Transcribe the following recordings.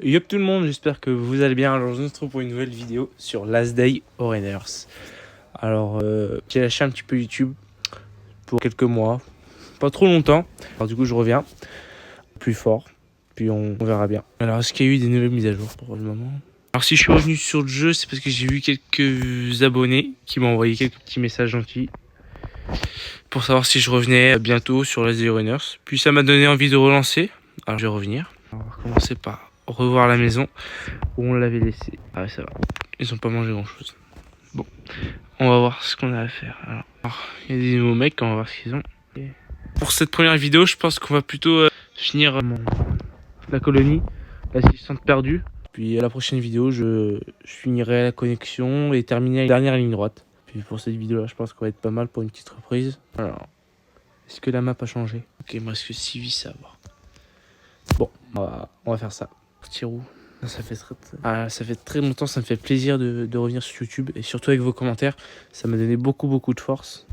Yop tout le monde, j'espère que vous allez bien. Alors je nous retrouve pour une nouvelle vidéo sur Last Day Oreners. Alors j'ai lâché un petit peu YouTube pour quelques mois, pas trop longtemps. Alors du coup je reviens plus fort, puis on verra bien. Alors est-ce qu'il y a eu des nouvelles mises à jour pour le moment? Alors si je suis revenu sur le jeu, c'est parce que j'ai vu quelques abonnés qui m'ont envoyé quelques petits messages gentils pour savoir si je revenais bientôt sur Last Day Oreners. Puis ça m'a donné envie de relancer, alors je vais revenir. On va commencer par revoir la maison où on l'avait laissé. Ah ouais, ça va. Ils ont pas mangé grand chose. Bon, on va voir ce qu'on a à faire. Alors, il y a des nouveaux mecs, on va voir ce qu'ils ont. Et pour cette première vidéo, je pense qu'on va plutôt finir la colonie, l'assistante perdue. Puis à la prochaine vidéo, je finirai la connexion et terminer la dernière ligne droite. Puis pour cette vidéo-là, je pense qu'on va être pas mal pour une petite reprise. Alors, est-ce que la map a changé? Ok, moi, est-ce que Civi, ça va? Bon, on va faire ça. Petit roux. Ça fait très longtemps, ça me fait plaisir de revenir sur YouTube. Et surtout avec vos commentaires, ça m'a donné beaucoup de force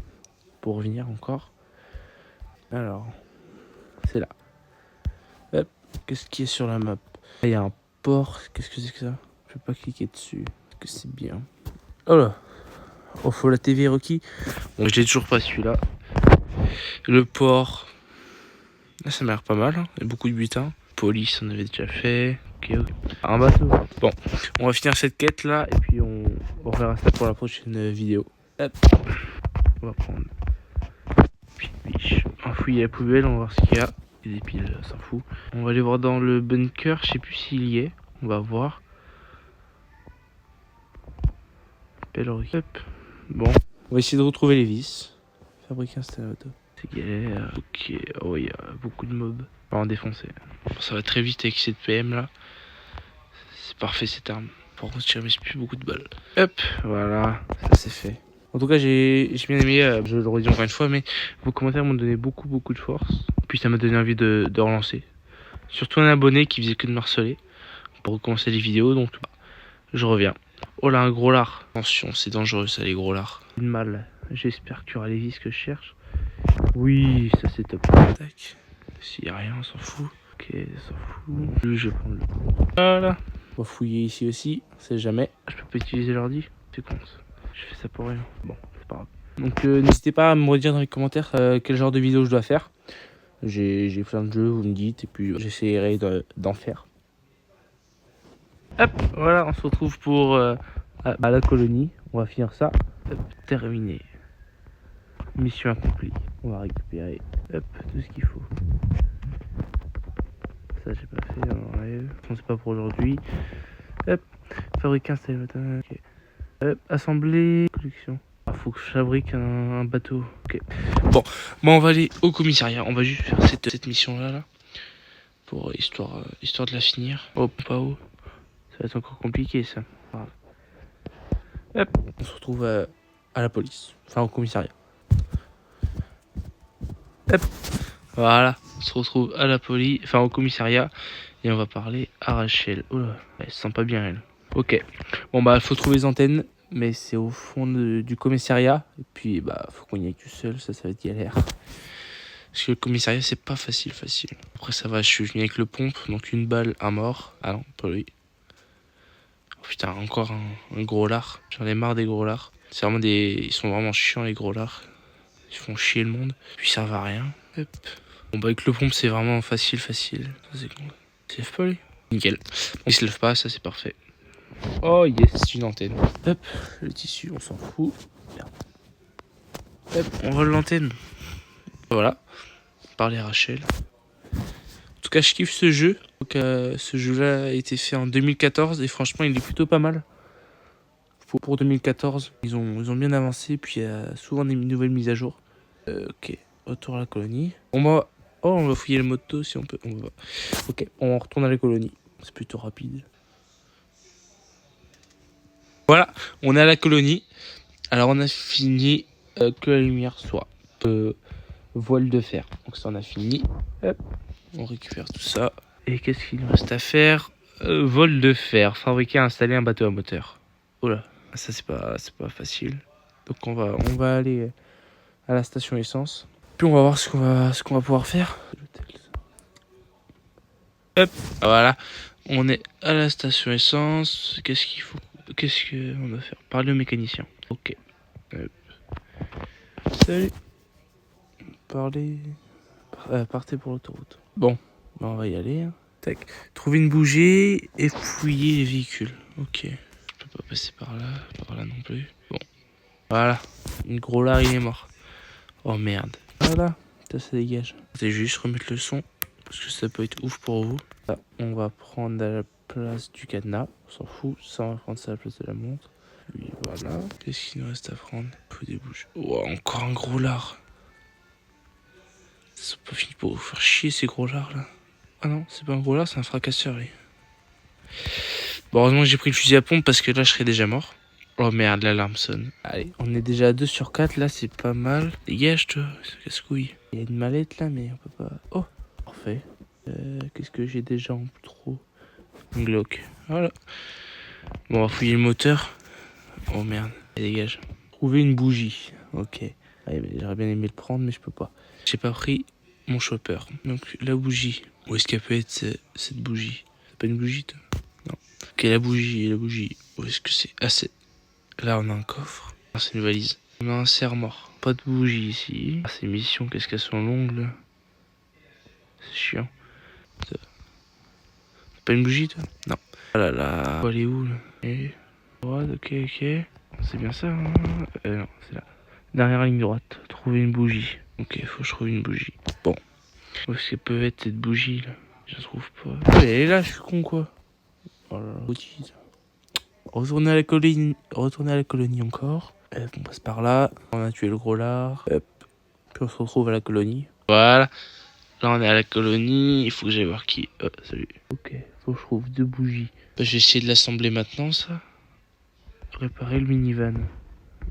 pour revenir encore. Alors, c'est là. Hop, qu'est-ce qui est sur la map? Il y a un port, qu'est-ce que c'est que ça? Je peux pas cliquer dessus. Est-ce que c'est bien? Oh là. Oh, faut la TV requis. Bon, je l'ai toujours pas celui-là. Le port. Là, ça m'a l'air pas mal. Hein. Il y a beaucoup de butins. Police, on avait déjà fait. Ok. Un bateau. Bon, on va finir cette quête là et puis on verra ça pour la prochaine vidéo. Hop. On va prendre. Puis, on fouille la poubelle, on va voir ce qu'il y a. Il y a des piles, s'en fout. On va aller voir dans le bunker, je sais plus s'il y est. On va voir. Hop. Bon, on va essayer de retrouver les vis. Fabriquer, installer la moto. C'est galère. Ok, oh, il y a beaucoup de mobs. On va en défoncer. Bon, ça va très vite avec cette PM là. C'est parfait cette arme. Par contre, je ne plus beaucoup de balles. Hop, voilà, ça c'est fait. En tout cas, j'ai bien aimé, je le redis encore une fois, mais vos commentaires m'ont donné beaucoup de force. Puis ça m'a donné envie de relancer. Surtout un abonné qui faisait que de me harceler pour recommencer les vidéos, donc je reviens. Oh là, un gros lard. Attention, c'est dangereux ça, les gros lards. Une malle, j'espère que tu auras les vis que je cherche. Oui, ça c'est top. Tac. S'il n'y a rien, on s'en fout. Ok, on s'en fout. Lui, je vais prendre le coup. Voilà. On va fouiller ici aussi, on sait jamais. Je peux pas utiliser l'ordi, c'est con. Je fais ça pour rien. Bon, c'est pas grave. Donc n'hésitez pas à me redire dans les commentaires quel genre de vidéo je dois faire. J'ai plein de jeux, vous me dites, et puis j'essaierai d'en faire. Hop, voilà, on se retrouve pour la colonie. On va finir ça. Hop, terminé. Mission accomplie. On va récupérer hop, tout ce qu'il faut. Ça j'ai pas fait, on enlève. C'est pas pour aujourd'hui. Hop, fabriquer, installer le moteur. Ok. Hop, assembler, collection. Ah, faut que je fabrique un bateau. Ok. Bon, on va aller au commissariat. On va juste faire cette mission là, pour histoire de la finir. Oh, pas haut. Ça va être encore compliqué ça. Hop, on se retrouve à la police, enfin au commissariat. Hop, voilà, on se retrouve à la police, enfin au commissariat, et on va parler à Rachel. Oh là, elle se sent pas bien elle. Ok, bon faut trouver les antennes, mais c'est au fond du commissariat, et puis faut qu'on y aille tout seul, ça va être galère. Parce que le commissariat c'est pas facile. Après ça va, je suis venu avec le pompe, donc une balle, un mort. Ah non, pas lui. Oh putain, encore un gros lard. J'en ai marre des gros lards. C'est vraiment ils sont vraiment chiants les gros lards. Ils font chier le monde. Puis ça va à rien. Hop. Bon avec le pompe c'est vraiment facile. Ça c'est con. Il se lève pas lui. Nickel. Bon, il se lève pas, ça c'est parfait. Oh yes, c'est une antenne. Hop, le tissu, on s'en fout. Merde. Hop, on vole l'antenne. Voilà. Parler à Rachel. En tout cas, je kiffe ce jeu. Donc, ce jeu-là a été fait en 2014 et franchement, il est plutôt pas mal. Pour 2014, ils ont bien avancé. Puis il y a souvent des nouvelles mises à jour. Ok, retour à la colonie. On va fouiller le moto si on peut. Ok, on retourne à la colonie. C'est plutôt rapide. Voilà, on est à la colonie. Alors on a fini que la lumière soit voile de fer. Donc ça on a fini. Hop, on récupère tout ça. Et qu'est-ce qu'il nous reste à faire? Vol de fer, fabriquer et installer un bateau à moteur. Oh là, ça c'est pas facile. Donc on va aller à la station essence. Puis on va voir ce qu'on va pouvoir faire. Hop, voilà. On est à la station essence. Qu'est-ce qu'il faut? Qu'est-ce qu'on doit faire? Parler au mécanicien. Ok. Salut. Partez pour l'autoroute. Bon, on va y aller. Hein. Tac. Trouver une bougie et fouiller les véhicules. Ok. Je peux pas passer par là non plus. Bon. Voilà. Une gros lard, il est mort. Oh merde. Voilà. Ça dégage. C'est juste remettre le son. Parce que ça peut être ouf pour vous. Là, on va prendre à la place du cadenas. On s'en fout. Ça, on va prendre ça à la place de la montre. Puis voilà. Qu'est-ce qu'il nous reste à prendre? Faut des bouches. Oh, encore un gros lard. Ça pas fini pour vous faire chier ces gros lards là. Ah non, c'est pas un gros lard, c'est un fracasseur lui. Bon, heureusement que j'ai pris le fusil à pompe parce que là je serais déjà mort. Oh merde, l'alarme sonne. Allez, on est déjà à 2 sur 4, là c'est pas mal. Dégage toi, c'est casse-couille. Il y a une mallette là, mais on peut pas. Oh, parfait. Qu'est-ce que j'ai déjà en trop? Un Glock. Voilà. Bon, on va fouiller le moteur. Oh merde, dégage. Trouver une bougie. Ok. Allez, j'aurais bien aimé le prendre, mais je peux pas. J'ai pas pris mon chopper. Donc la bougie. Où est-ce qu'elle peut être cette bougie? C'est pas une bougie toi? Non. Ok, la bougie. Où est-ce que c'est? Ah, c'est. Là, on a un coffre. Ah, c'est une valise. On a un serre-mort. Pas de bougie ici. Ah, ces missions, qu'est-ce qu'elles sont longues là? C'est chiant. C'est pas une bougie toi? Non. Ah là là. Elle est où là? Et... droite, ok. C'est bien ça, hein? Non, c'est là. Dernière ligne droite. Trouver une bougie. Ok, faut que je trouve une bougie. Bon. Où est-ce qu'elle peut être cette bougie là? Je la trouve pas. Elle est là, je suis con quoi. Oh là là. Retourner à la colonie encore. On passe par là. On a tué le gros lard. Hop. Puis on se retrouve à la colonie. Voilà. Là on est à la colonie. Il faut que j'aille voir qui. Oh, salut. Ok, faut que je trouve 2 bougies. Je vais essayer de l'assembler maintenant ça. Réparer le minivan.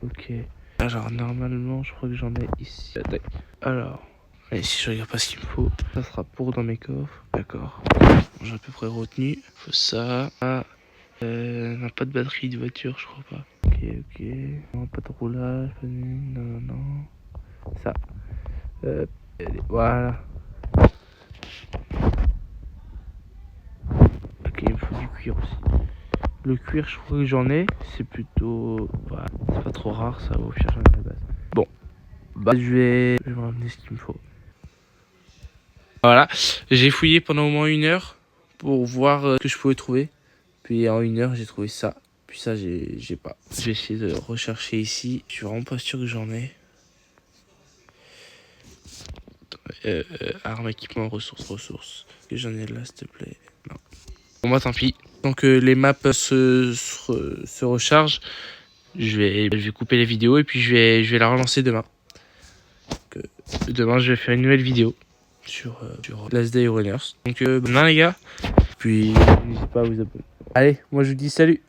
Ok. Alors normalement je crois que j'en ai ici. Tac. Alors. Et si je regarde pas ce qu'il me faut, ça sera pour dans mes coffres. D'accord. J'ai à peu près retenu. Faut ça. Ah. Non, pas de batterie de voiture, je crois pas. Ok. Non, pas de roulage. Non. Ça. Voilà. Ok, il me faut du cuir aussi. Le cuir, je crois que j'en ai. C'est plutôt. Voilà. C'est pas trop rare, ça. Au pire, j'en ai à la base. Bon. Bah, je vais me ramener ce qu'il me faut. Voilà. J'ai fouillé pendant au moins 1 heure pour voir ce que je pouvais trouver. Puis en 1 heure, j'ai trouvé ça. Puis ça, j'ai pas. Je vais essayer de rechercher ici. Je suis vraiment pas sûr que j'en ai. Armes, équipement, ressources. Est-ce que j'en ai là, s'il te plaît? Non. Bon, bah tant pis. Donc les maps se rechargent. Je vais couper les vidéos et puis je vais la relancer demain. Donc, demain, je vais faire une nouvelle vidéo sur Last Day Runners. Donc, bonne main, les gars. Puis, n'hésitez pas à vous abonner. Allez, moi je vous dis salut.